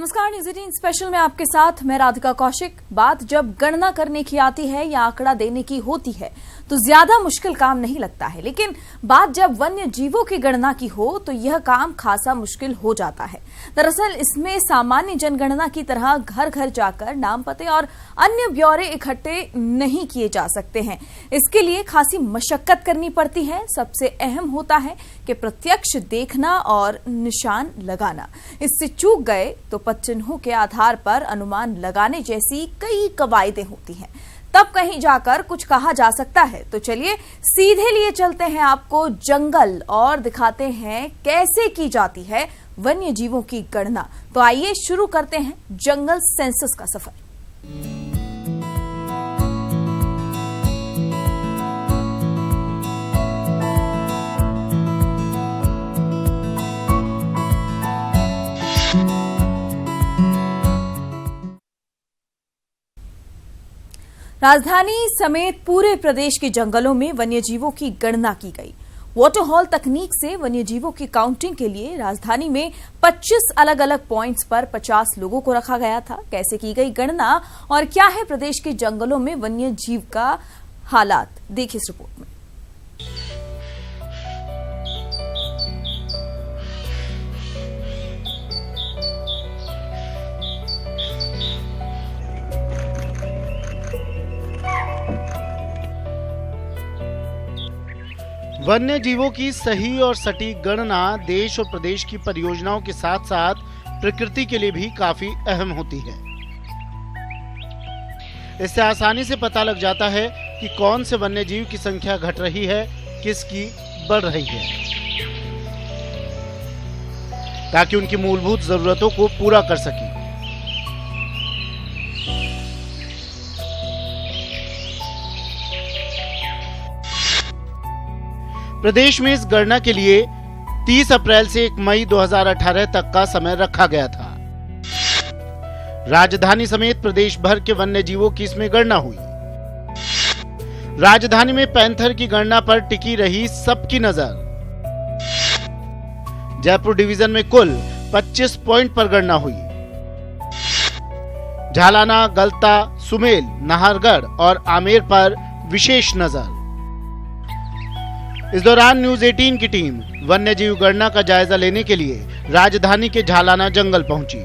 नमस्कार, news 18 special में आपके साथ मैं राधिका कौशिक। बात जब गणना करने की आती है या आंकड़ा देने की होती है तो ज्यादा मुश्किल काम नहीं लगता है, लेकिन बात जब वन्य जीवों की गणना की हो तो यह काम खासा मुश्किल हो जाता है। दरअसल इसमें सामान्य जनगणना की तरह घर घर जाकर नाम पते और अन्य ब्यौरे इकट्ठे नहीं किए जा सकते हैं। इसके लिए खासी मशक्कत करनी पड़ती है। सबसे अहम होता है कि प्रत्यक्ष देखना और निशान लगाना। इससे चूक गए तो पदचिन्हों के आधार पर अनुमान लगाने जैसी कई कवायदें होती हैं, तब कहीं जाकर कुछ कहा जा सकता है। तो चलिए सीधे लिए चलते हैं आपको जंगल और दिखाते हैं कैसे की जाती है वन्य जीवों की गणना। तो आइए शुरू करते हैं जंगल सेंसस का सफर। राजधानी समेत पूरे प्रदेश के जंगलों में वन्यजीवों की गणना की गई। वाटर हॉल तकनीक से वन्यजीवों की काउंटिंग के लिए राजधानी में 25 अलग अलग पॉइंट्स पर 50 लोगों को रखा गया था। कैसे की गई गणना और क्या है प्रदेश के जंगलों में वन्यजीव का हालात, देखिए इस रिपोर्ट में। वन्य जीवों की सही और सटीक गणना देश और प्रदेश की परियोजनाओं के साथ साथ प्रकृति के लिए भी काफी अहम होती है। इससे आसानी से पता लग जाता है कि कौन से वन्य जीव की संख्या घट रही है, किसकी बढ़ रही है, ताकि उनकी मूलभूत जरूरतों को पूरा कर सकें। प्रदेश में इस गणना के लिए 30 अप्रैल से 1 मई 2018 तक का समय रखा गया था। राजधानी समेत प्रदेश भर के वन्य जीवों की इसमें गणना हुई। राजधानी में पैंथर की गणना पर टिकी रही सबकी नजर। जयपुर डिवीजन में कुल 25 पॉइंट पर गणना हुई। झालाना, गलता, सुमेल, नाहरगढ़ और आमेर पर विशेष नजर। इस दौरान न्यूज़ 18 की टीम वन्यजीव गणना का जायजा लेने के लिए राजधानी के झालाना जंगल पहुंची।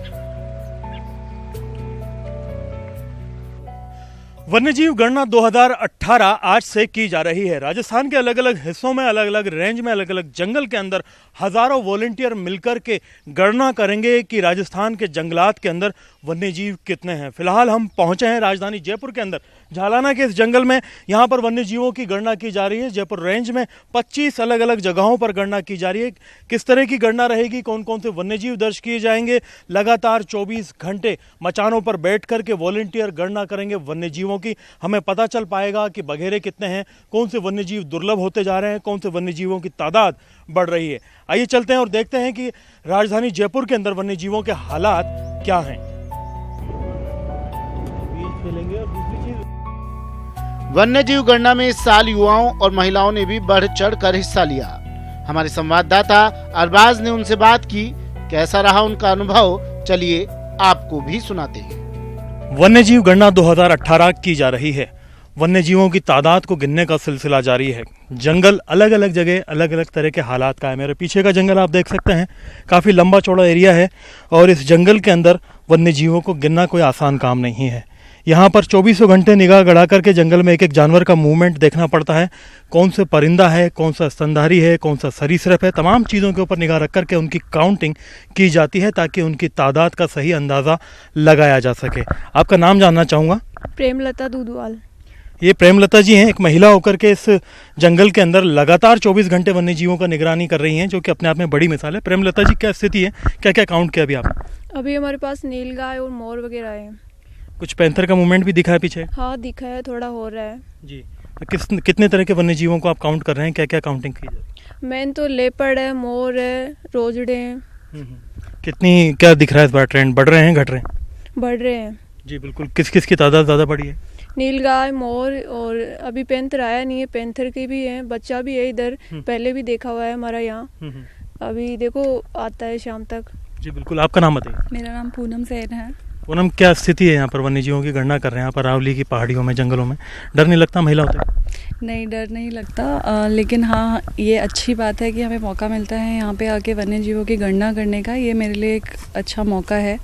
वन्यजीव गणना 2018 आज से की जा रही है। राजस्थान के अलग अलग हिस्सों में, अलग अलग रेंज में, अलग अलग जंगल के अंदर हजारों वॉलंटियर मिलकर के गणना करेंगे कि राजस्थान के जंगलात के अंदर वन्यजीव कितने हैं। फिलहाल हम पहुंचे हैं राजधानी जयपुर के अंदर, झालाना के इस जंगल में। यहाँ पर वन्यजीवों की गणना की जा रही है। जयपुर रेंज में 25 अलग अलग जगहों पर गणना की जा रही है। किस तरह की गणना रहेगी, कौन कौन से वन्यजीव दर्ज किए जाएंगे, लगातार 24 घंटे मचानों पर बैठ करके वॉलंटियर गणना करेंगे वन्यजीवों की। हमें पता चल पाएगा कि बघेरे कितने हैं, कौन से वन्यजीव दुर्लभ होते जा रहे हैं, कौन से वन्यजीवों की तादाद बढ़ रही है। आइए चलते हैं और देखते हैं कि राजधानी जयपुर के अंदर वन्यजीवों के हालात क्या हैं। वन्यजीव गणना में इस साल युवाओं और महिलाओं ने भी बढ़ चढ़ कर हिस्सा लिया। हमारे संवाददाता अरबाज ने उनसे बात की। कैसा रहा उनका अनुभव, चलिए आपको भी सुनाते हैं। वन्यजीव गणना 2018 की जा रही है। वन्यजीवों की तादाद को गिनने का सिलसिला जारी है। जंगल अलग अलग जगह अलग अलग तरह के हालात का है। मेरे पीछे का जंगल आप देख सकते हैं, काफ़ी लंबा चौड़ा एरिया है और इस जंगल के अंदर वन्यजीवों को गिनना कोई आसान काम नहीं है। यहाँ पर 24 घंटे निगाह गड़ा करके जंगल में एक एक जानवर का मूवमेंट देखना पड़ता है। कौन से परिंदा है, कौन सा स्तनधारी है, कौन सा सरीसृप है, तमाम चीज़ों के ऊपर निगाह रख करके उनकी काउंटिंग की जाती है ताकि उनकी तादाद का सही अंदाज़ा लगाया जा सके। आपका नाम जानना चाहूँगा। प्रेमलता दूधवाल। ये प्रेमलता जी हैं, एक महिला होकर के इस जंगल के अंदर लगातार 24 घंटे वन्यजीवों का निगरानी कर रही हैं, जो कि अपने आप में बड़ी मिसाल है। प्रेमलता जी, क्या स्थिति है, क्या क्या काउंट किया अभी आपने? अभी हमारे पास नीलगाय और मोर वगैरह है। कुछ पैंथर का मूवमेंट भी दिखा है पीछे? हाँ दिखा है, थोड़ा हो रहा है जी। तो कितने तरह के वन्यजीवों को आप काउंट कर रहे हैं, क्या क्या काउंटिंग की जा रही है? मेन तो लेपर्ड है, मोर है, रोजड़े हैं। कितनी, क्या दिख रहा है इस बार ट्रेंड, बढ़ रहे हैं घट रहे हैं? बढ़ रहे हैं जी बिल्कुल। किस किस की तादाद ज़्यादा बढ़ी है? नीलगाय, मोर और अभी पैंथर आया नहीं है, पैंथर के भी है, बच्चा भी है इधर, पहले भी देखा हुआ है हमारा यहाँ। अभी देखो आता है शाम तक। जी बिल्कुल, आपका नाम बताइए। मेरा नाम पूनम सेन है। पूनम, क्या स्थिति है यहाँ पर? वन्य जीवों की गणना कर रहे हैं यहाँ पर अरावली की पहाड़ियों में, जंगलों में। डर नहीं लगता महिला होते? नहीं, डर नहीं लगता, लेकिन हाँ, ये अच्छी बात है कि हमें मौका मिलता है यहाँ पे आके वन्य जीवों की गणना करने का। ये मेरे लिए एक अच्छा मौका है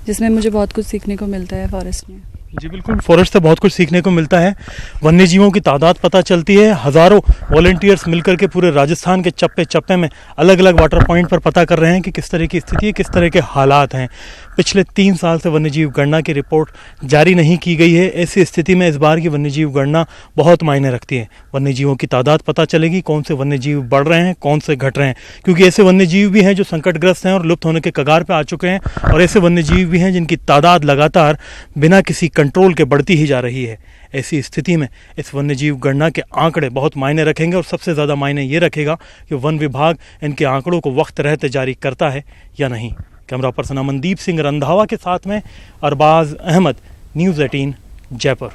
जिसमें मुझे बहुत कुछ सीखने को मिलता है फॉरेस्ट में। जी बिल्कुल, फॉरेस्ट से बहुत कुछ सीखने को मिलता है। वन्य जीवों की तादाद पता चलती है। हज़ारों वॉलंटियर्स मिलकर के पूरे राजस्थान के चप्पे चप्पे में अलग अलग वाटर पॉइंट पर पता कर रहे हैं कि किस तरह की स्थिति है, किस तरह के हालात हैं। पिछले 3 साल से वन्यजीव गणना की रिपोर्ट जारी नहीं की गई है। ऐसी स्थिति में इस बार की वन्यजीव गणना बहुत मायने रखती है। वन्यजीवों की तादाद पता चलेगी, कौन से वन्यजीव बढ़ रहे हैं, कौन से घट रहे हैं, क्योंकि ऐसे वन्यजीव भी हैं जो संकटग्रस्त हैं और लुप्त होने के कगार पर आ चुके हैं, और ऐसे वन्यजीव भी हैं जिनकी तादाद लगातार बिना किसी कंट्रोल के बढ़ती ही जा रही है। ऐसी स्थिति में इस वन्यजीव गणना के आंकड़े बहुत मायने रखेंगे, और सबसे ज़्यादा मायने ये रखेगा कि वन विभाग इनके आंकड़ों को वक्त रहते जारी करता है या नहीं। कैमरा पर्सन अमनदीप सिंह रंधावा के साथ में अरबाज अहमद, न्यूज़ 18 जयपुर।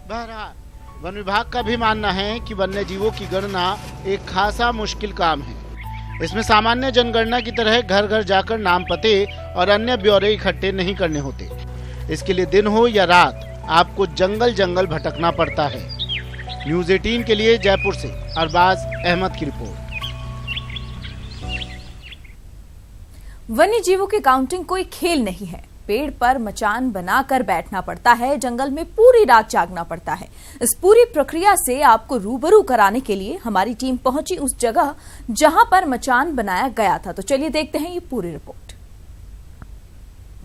बहरहाल वन विभाग का भी मानना है कि वन्य जीवों की गणना एक खासा मुश्किल काम है। इसमें सामान्य जनगणना की तरह घर घर जाकर नाम, पते और अन्य ब्यौरे इकट्ठे नहीं करने होते। इसके लिए दिन हो या रात आपको जंगल जंगल भटकना पड़ता है। न्यूज़ 18 के लिए जयपुर से अरबाज अहमद की रिपोर्ट। वन्य जीवों की काउंटिंग कोई खेल नहीं है। पेड़ पर मचान बनाकर बैठना पड़ता है, जंगल में पूरी रात जागना पड़ता है। इस पूरी प्रक्रिया से आपको रूबरू कराने के लिए हमारी टीम पहुंची उस जगह जहां पर मचान बनाया गया था। तो चलिए देखते हैं ये पूरी रिपोर्ट।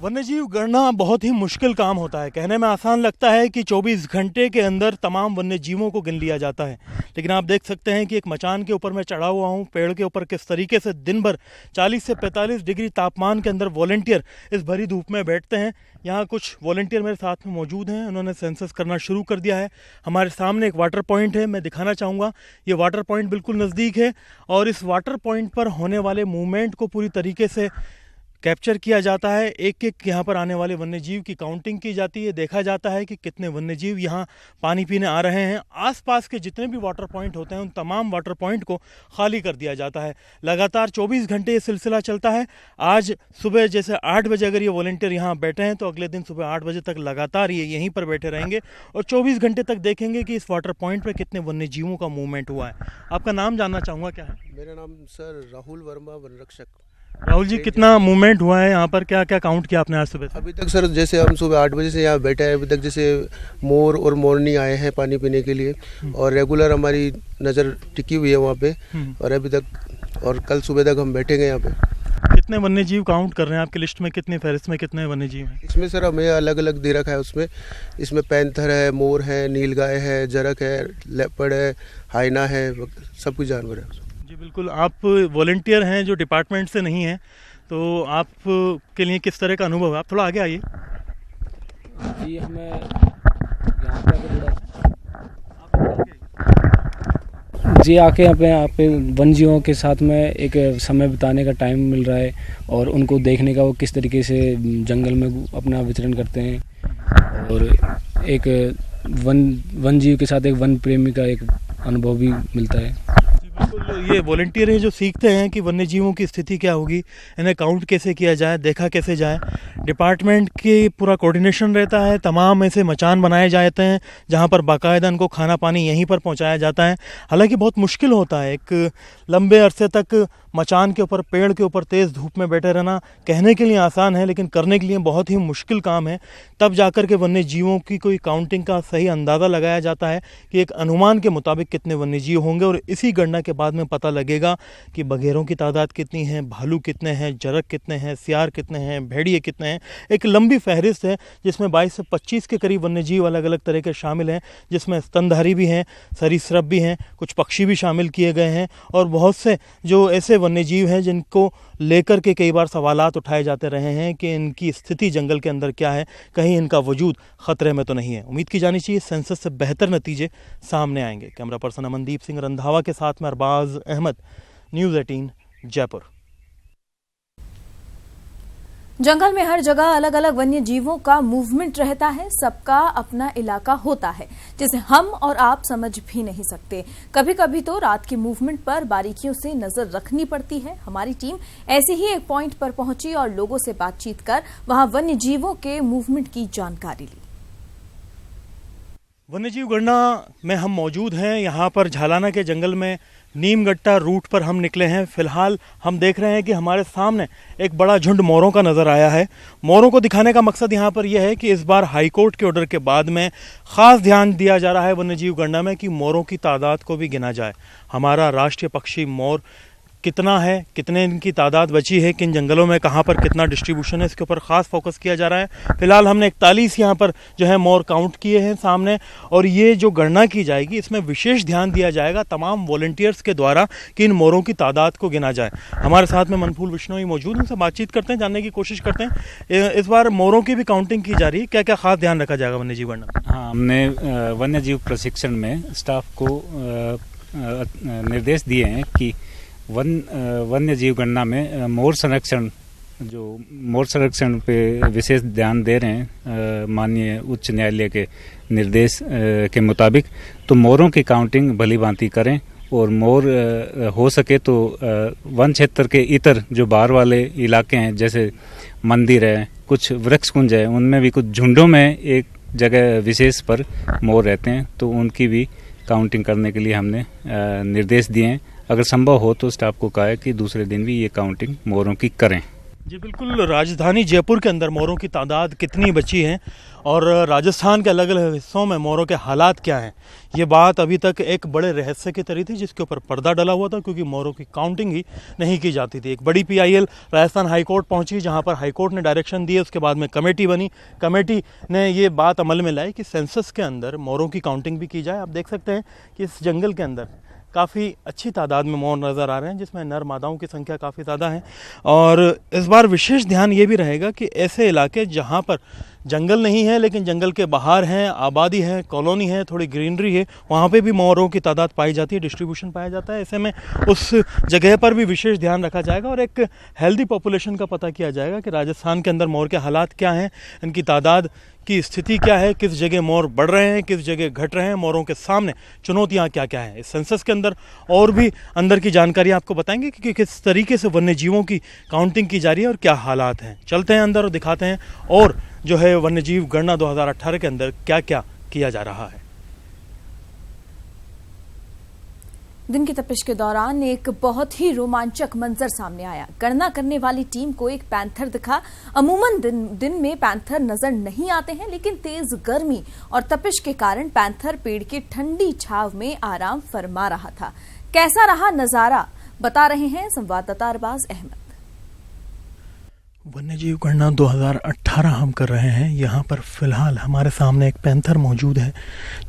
वन्यजीव गणना बहुत ही मुश्किल काम होता है। कहने में आसान लगता है कि 24 घंटे के अंदर तमाम वन्यजीवों को गिन लिया जाता है, लेकिन आप देख सकते हैं कि एक मचान के ऊपर मैं चढ़ा हुआ हूँ, पेड़ के ऊपर किस तरीके से दिन भर 40 से 45 डिग्री तापमान के अंदर वॉलंटियर इस भरी धूप में बैठते हैं। यहाँ कुछ वॉलंटियर मेरे साथ में मौजूद हैं, उन्होंने सेंसस करना शुरू कर दिया है। हमारे सामने एक वाटर पॉइंट है, मैं दिखाना चाहूँगा। ये वाटर पॉइंट बिल्कुल नज़दीक है, और इस वाटर पॉइंट पर होने वाले मूवमेंट को पूरी तरीके से कैप्चर किया जाता है। एक एक यहाँ पर आने वाले वन्यजीव की काउंटिंग की जाती है, देखा जाता है कि कितने वन्यजीव यहाँ पानी पीने आ रहे हैं। आसपास के जितने भी वाटर पॉइंट होते हैं उन तमाम वाटर पॉइंट को खाली कर दिया जाता है। लगातार 24 घंटे ये सिलसिला चलता है। आज सुबह जैसे 8 बजे अगर ये वॉलंटियर यहाँ बैठे हैं तो अगले दिन सुबह 8 बजे तक लगातार ये यहीं पर बैठे रहेंगे और 24 घंटे तक देखेंगे कि इस वाटर पॉइंट पर कितने वन्यजीवों का मूवमेंट हुआ है। आपका नाम जानना चाहूँगा, क्या है? मेरा नाम सर राहुल वर्मा, वन रक्षक। राहुल जी, कितना मूवमेंट हुआ है यहाँ पर? क्या क्या काउंट किया आपने आज सुबह से? अभी तक सर जैसे हम सुबह 8 बजे से यहाँ बैठे हैं, अभी तक जैसे मोर और मोरनी आए हैं पानी पीने के लिए, और रेगुलर हमारी नज़र टिकी हुई है वहाँ पे, और अभी तक और कल सुबह तक हम बैठेंगे यहाँ पे। कितने वन्यजीव काउंट कर रहे हैं आपकी लिस्ट में? कितने फहरिस्त में कितने वन्यजीव हैं इसमें? सर हमें अलग अलग दे रखा है उसमें। इसमें पैंथर है, मोर है, नीलगाय है, जरक है, लेपर्ड है, हाइना है, सब कुछ जानवर है। जी बिल्कुल। आप वॉलंटियर हैं जो डिपार्टमेंट से नहीं हैं, तो आप के लिए किस तरह का अनुभव है? आप थोड़ा आगे आइए। जी, हमें यहाँ पे वन जीवों के साथ में एक समय बिताने का टाइम मिल रहा है, और उनको देखने का वो किस तरीके से जंगल में अपना विचरण करते हैं, और एक वन जीव के साथ एक वन प्रेमी का एक अनुभव भी मिलता है। बिल्कुल, ये वॉलंटियर हैं जो सीखते हैं कि वन्य जीवों की स्थिति क्या होगी, इन्हें काउंट कैसे किया जाए, देखा कैसे जाए। डिपार्टमेंट की पूरा कोऑर्डिनेशन रहता है, तमाम ऐसे मचान बनाए जाते हैं जहां पर बाकायदा इनको खाना पानी यहीं पर पहुंचाया जाता है। हालांकि बहुत मुश्किल होता है, एक लंबे अरसे तक मचान के ऊपर, पेड़ के ऊपर तेज़ धूप में बैठे रहना कहने के लिए आसान है, लेकिन करने के लिए बहुत ही मुश्किल काम है। तब जाकर के वन्य जीवों की कोई काउंटिंग का सही अंदाज़ा लगाया जाता है कि एक अनुमान के मुताबिक कितने वन्य जीव होंगे, और इसी गणना के बाद में पता लगेगा कि बघेरों की तादाद कितनी है, भालू कितने हैं, जरक कितने हैं, सियार कितने हैं, भेड़िए कितने हैं। एक लंबी फहरिस्त है जिसमें 22 से 25 के करीब वन्यजीव अलग अलग तरह के शामिल हैं, जिसमें स्तनधारी भी हैं, सरीसृप भी हैं, कुछ पक्षी भी शामिल किए गए हैं, और बहुत से जो ऐसे वन्यजीव हैं जिनको लेकर के कई बार सवालात उठाए जाते रहे हैं कि इनकी स्थिति जंगल के अंदर क्या है, कहीं इनका वजूद खतरे में तो नहीं है। उम्मीद की जानी चाहिए सेंसस से बेहतर नतीजे सामने आएंगे। कैमरा पर्सन अमनदीप सिंह रंधावा के साथ में अरबाज अहमद, न्यूज़ 18 जयपुर। जंगल में हर जगह अलग अलग वन्य जीवों का मूवमेंट रहता है। सबका अपना इलाका होता है जिसे हम और आप समझ भी नहीं सकते। कभी कभी तो रात के मूवमेंट पर बारीकियों से नजर रखनी पड़ती है। हमारी टीम ऐसे ही एक पॉइंट पर पहुंची और लोगों से बातचीत कर वहां वन्य जीवों के मूवमेंट की जानकारी ली। वन्यजीव गणना में हम मौजूद हैं। यहाँ पर झालाना के जंगल में नीमगट्टा रूट पर हम निकले हैं। फिलहाल हम देख रहे हैं कि हमारे सामने एक बड़ा झुंड मोरों का नज़र आया है। मोरों को दिखाने का मकसद यहाँ पर यह है कि इस बार हाईकोर्ट के ऑर्डर के बाद में ख़ास ध्यान दिया जा रहा है वन्यजीव गणना में कि मोरों की तादाद को भी गिना जाए। हमारा राष्ट्रीय पक्षी मोर कितना है, कितने इनकी तादाद बची है, किन जंगलों में कहाँ पर कितना डिस्ट्रीब्यूशन है, इसके ऊपर ख़ास फोकस किया जा रहा है। फिलहाल हमने 41 यहाँ पर जो है मोर काउंट किए हैं सामने, और ये जो गणना की जाएगी इसमें विशेष ध्यान दिया जाएगा तमाम वॉलंटियर्स के द्वारा कि इन मोरों की तादाद को गिना जाए। हमारे साथ में मनफूल विश्नोई मौजूद हैं, उनसे बातचीत करते हैं, जानने की कोशिश करते हैं। इस बार मोरों की भी काउंटिंग की जा रही है, क्या क्या खास ध्यान रखा जाएगा वन्यजीव गणना? हाँ, हमने वन्यजीव प्रशिक्षण में स्टाफ को निर्देश दिए हैं कि वन्य जीव गणना में मोर संरक्षण पे विशेष ध्यान दे रहे हैं माननीय उच्च न्यायालय के निर्देश के मुताबिक। तो मोरों की काउंटिंग भली भांति करें और मोर हो सके तो वन क्षेत्र के इतर जो बाहर वाले इलाके हैं, जैसे मंदिर है, कुछ वृक्ष कुंज है, उनमें भी कुछ झुंडों में एक जगह विशेष पर मोर रहते हैं, तो उनकी भी काउंटिंग करने के लिए हमने निर्देश दिए हैं। अगर संभव हो तो स्टाफ को कहा है कि दूसरे दिन भी ये काउंटिंग मोरों की करें। जी बिल्कुल, राजधानी जयपुर के अंदर मोरों की तादाद कितनी बची है और राजस्थान के अलग अलग हिस्सों में मोरों के हालात क्या हैं, ये बात अभी तक एक बड़े रहस्य की तरह थी जिसके ऊपर पर्दा डला हुआ था, क्योंकि मोरों की काउंटिंग ही नहीं की जाती थी। एक बड़ी PIL राजस्थान हाईकोर्ट पहुंची, जहां पर हाईकोर्ट ने डायरेक्शन दिए, उसके बाद में कमेटी बनी। कमेटी ने ये बात अमल में लाई कि सेंसस के अंदर मोरों की काउंटिंग भी की जाए। आप देख सकते हैं कि इस जंगल के अंदर काफ़ी अच्छी तादाद में मोर नज़र आ रहे हैं, जिसमें नर मादाओं की संख्या काफ़ी ज़्यादा है। और इस बार विशेष ध्यान ये भी रहेगा कि ऐसे इलाके जहाँ पर जंगल नहीं है लेकिन जंगल के बाहर हैं, आबादी है, कॉलोनी है, थोड़ी ग्रीनरी है, वहाँ पे भी मोरों की तादाद पाई जाती है, डिस्ट्रीब्यूशन पाया जाता है। ऐसे में उस जगह पर भी विशेष ध्यान रखा जाएगा और एक हेल्दी पॉपुलेशन का पता किया जाएगा कि राजस्थान के अंदर मोर के हालात क्या हैं, इनकी तादाद की स्थिति क्या है, किस जगह मोर बढ़ रहे हैं, किस जगह घट रहे हैं, मोरों के सामने चुनौतियाँ क्या क्या हैं। इस सेंसस के अंदर और भी अंदर की जानकारी आपको बताएंगे कि किस तरीके से वन्य जीवों की काउंटिंग की जा रही है और क्या हालात हैं। चलते हैं अंदर और दिखाते हैं और जो है वन्यजीव गणना 2018 के अंदर क्या क्या किया जा रहा है। दिन की तपिश के दौरान एक बहुत ही रोमांचक मंजर सामने आया। गणना करने वाली टीम को एक पैंथर दिखा। अमूमन दिन में पैंथर नजर नहीं आते हैं, लेकिन तेज गर्मी और तपिश के कारण पैंथर पेड़ की ठंडी छांव में आराम फरमा रहा था। कैसा रहा नजारा, बता रहे हैं संवाददाता अरबाज अहमद। वन्यजीव गणना 2018 हम कर रहे हैं। यहाँ पर फिलहाल हमारे सामने एक पैंथर मौजूद है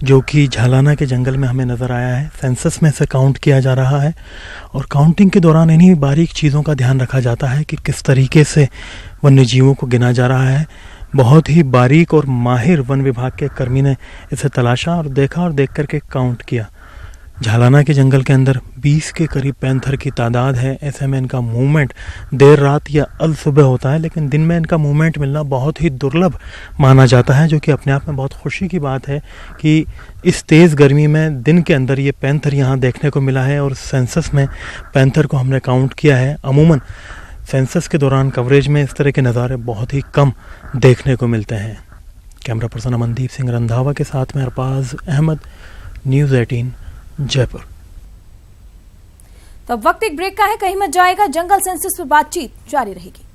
जो कि झालाना के जंगल में हमें नज़र आया है। सेंसस में से काउंट किया जा रहा है और काउंटिंग के दौरान इन्हीं बारीक चीज़ों का ध्यान रखा जाता है कि किस तरीके से वन्यजीवों को गिना जा रहा है। बहुत ही बारीक और माहिर वन विभाग के कर्मी ने इसे तलाशा और देखा और देख करके काउंट किया। झालाना के जंगल के अंदर 20 के करीब पैंथर की तादाद है। ऐसे में इनका मूवमेंट देर रात या अल सुबह होता है, लेकिन दिन में इनका मूवमेंट मिलना बहुत ही दुर्लभ माना जाता है, जो कि अपने आप में बहुत खुशी की बात है कि इस तेज़ गर्मी में दिन के अंदर ये पैंथर यहाँ देखने को मिला है। और सेंसस में पैंथर को हमने काउंट किया है। अमूमन सेंसस के दौरान कवरेज में इस तरह के नज़ारे बहुत ही कम देखने को मिलते हैं। कैमरा पर्सन अमनदीप सिंह रंधावा के साथ में अरबाज अहमद, न्यूज़ 18 जयपुर। तो अब वक्त एक ब्रेक का है, कहीं मत जाएगा, जंगल सेंसस पर बातचीत जारी रहेगी।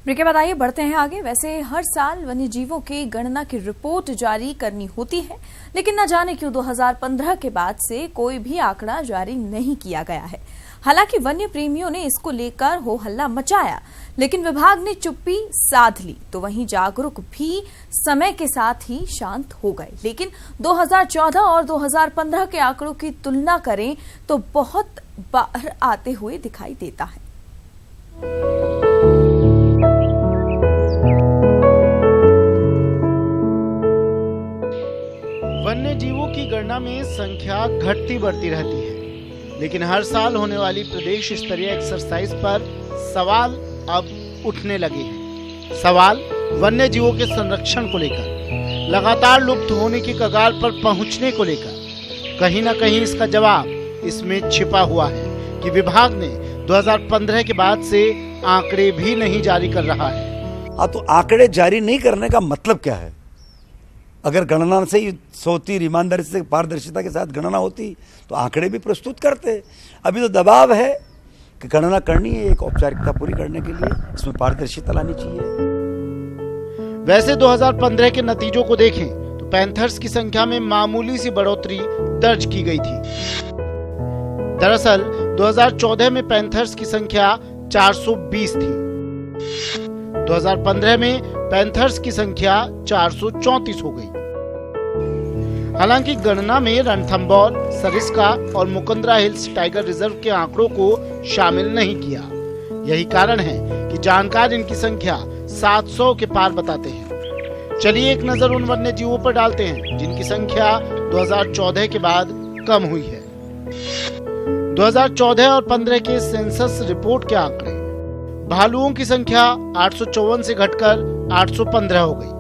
ब्रेक के बाद आइए बढ़ते हैं आगे। वैसे हर साल वन्य जीवों की गणना की रिपोर्ट जारी करनी होती है, लेकिन न जाने क्यों 2015 के बाद से कोई भी आंकड़ा जारी नहीं किया गया है। हालांकि वन्य प्रेमियों ने इसको लेकर हो हल्ला मचाया, लेकिन विभाग ने चुप्पी साध ली, तो वहीं जागरूक भी समय के साथ ही शांत हो गए। लेकिन 2014 और 2015 के आंकड़ों की तुलना करें तो बहुत बाहर आते हुए दिखाई देता है। वन्य जीवों की गणना में संख्या घटती बढ़ती रहती है, लेकिन हर साल होने वाली प्रदेश स्तरीय एक्सरसाइज पर सवाल अब उठने लगे हैं। सवाल वन्य जीवों के संरक्षण को लेकर, लगातार लुप्त होने की कगार पर पहुंचने को लेकर। कहीं ना कहीं इसका जवाब इसमें छिपा हुआ है कि विभाग ने 2015 के बाद से आंकड़े भी नहीं जारी कर रहा है। तो आंकड़े जारी नहीं करने का मतलब क्या है? अगर गणना से ही होती, ईमानदारी से, पारदर्शिता के साथ गणना होती तो आंकड़े भी प्रस्तुत करते। अभी तो दबाव है कि गणना करनी है, एक औपचारिकता पूरी करने के लिए इसमें पारदर्शिता लानी चाहिए। वैसे 2015 के नतीजों को देखें तो पैंथर्स की संख्या में मामूली सी बढ़ोतरी दर्ज की गई थी। दरअसल 2014 में पैंथर्स की संख्या 420 थी। 2015 में पैंथर्स की संख्या 434 हो गई। हालांकि गणना में रणथंबोर, सरिस्का और मुकंदरा हिल्स टाइगर रिजर्व के आंकड़ों को शामिल नहीं किया। यही कारण है कि जानकार इनकी संख्या 700 के पार बताते हैं। चलिए एक नजर उन वन्य जीवों पर डालते हैं जिनकी संख्या 2014 के बाद कम हुई है। 2014 और 15 के सेंसस रिपोर्ट के आंकड़े। भालुओं की संख्या 854 से घटकर 815 हो गई।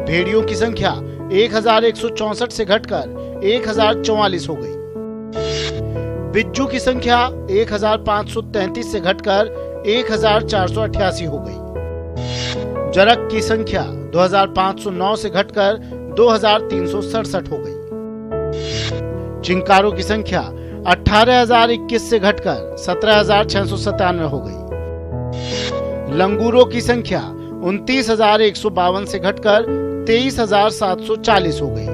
भेड़ियों की संख्या 1164 से घटकर 1044 हो गई। बिज्जू की संख्या 1533 से घटकर 1488 हो गई। जरक की संख्या 2509 से घटकर 2367 हो गई। चिंकारों की संख्या 18,021 से घटकर 17,697 हो गई। लंगूरों की संख्या 29,152 से घटकर 23,740 हो गई।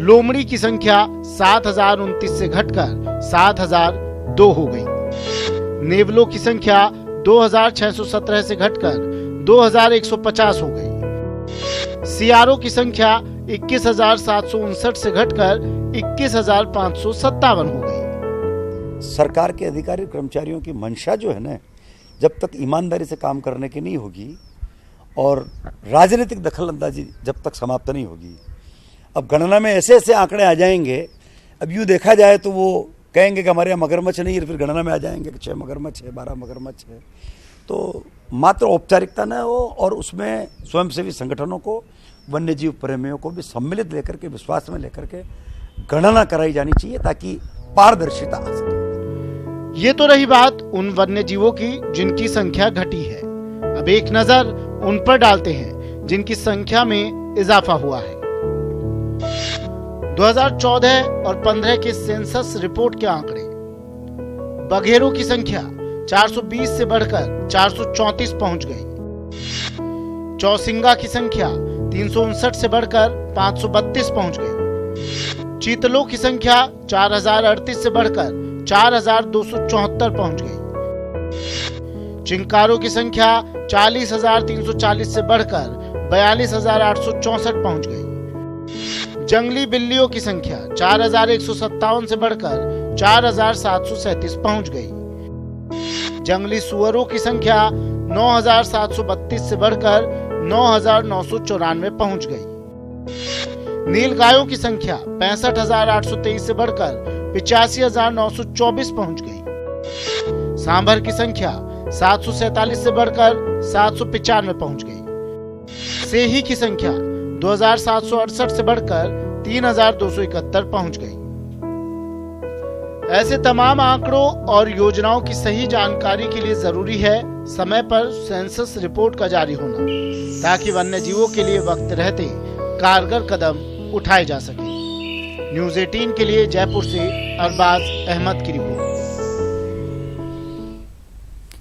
लोमड़ी की संख्या 7,029 से घटकर 7,002 हो गई। नेवलों की संख्या 2,617 से घटकर 2,150 हो गई। सियारों की संख्या 21,759 से घटकर 21,557 हो गई। सरकार के अधिकारी कर्मचारियों की मंशा जो है ना, जब तक ईमानदारी से काम करने की नहीं होगी और राजनीतिक दखलंदाजी जब तक समाप्त नहीं होगी। अब गणना में ऐसे ऐसे आंकड़े आ जाएंगे, अब यूँ देखा जाए तो वो कहेंगे कि हमारे यहाँ मगरमच्छ नहीं है, फिर गणना में आ जाएंगे कि 6 मगरमच्छ है, 12 मगरमच्छ है। तो मात्र औपचारिकता न हो और उसमें स्वयंसेवी संगठनों को, वन्य जीव प्रेमियों को भी सम्मिलित लेकर के, विश्वास में लेकर के गणना कराई जानी चाहिए ताकि पारदर्शिता आ सके। ये तो रही बात उन वन्य जीवों की जिनकी संख्या घटी है। अब एक नजर उन पर डालते हैं जिनकी संख्या में इजाफा हुआ है। 2014 और 15 के सेंसस रिपोर्ट के आंकड़े। बघेरों की संख्या 420 से बढ़कर 434 पहुंच गई। चौसिंगा की संख्या 359 से बढ़कर 532 पहुंच गई। चीतलों की संख्या 4038 से बढ़कर 4274 पहुंच गई। चिंकारों की संख्या 40,340 से बढ़कर 42,864 पहुंच गई। जंगली बिल्लियों की संख्या 4,157 से बढ़कर 4,737 पहुंच गई। जंगली सुअरों की संख्या 9,732 से बढ़कर 9,994 पहुंच गई। नीलगायों की संख्या 65,823 से बढ़कर 85,924 पहुंच गई। सांभर की संख्या 747 से बढ़कर 795 पहुंच गई। सेही की संख्या 2,768 से बढ़कर 3,271 पहुंच गई। ऐसे तमाम आंकड़ों और योजनाओं की सही जानकारी के लिए जरूरी है समय पर सेंसस रिपोर्ट का जारी होना, ताकि वन्य जीवों के लिए वक्त रहते कारगर कदम उठाए जा सके। न्यूज़ 18 के लिए जयपुर से अरबाज अहमद की रिपोर्ट।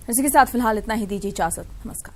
इसी के साथ फिलहाल इतना ही, दीजिए इजाजत। नमस्कार।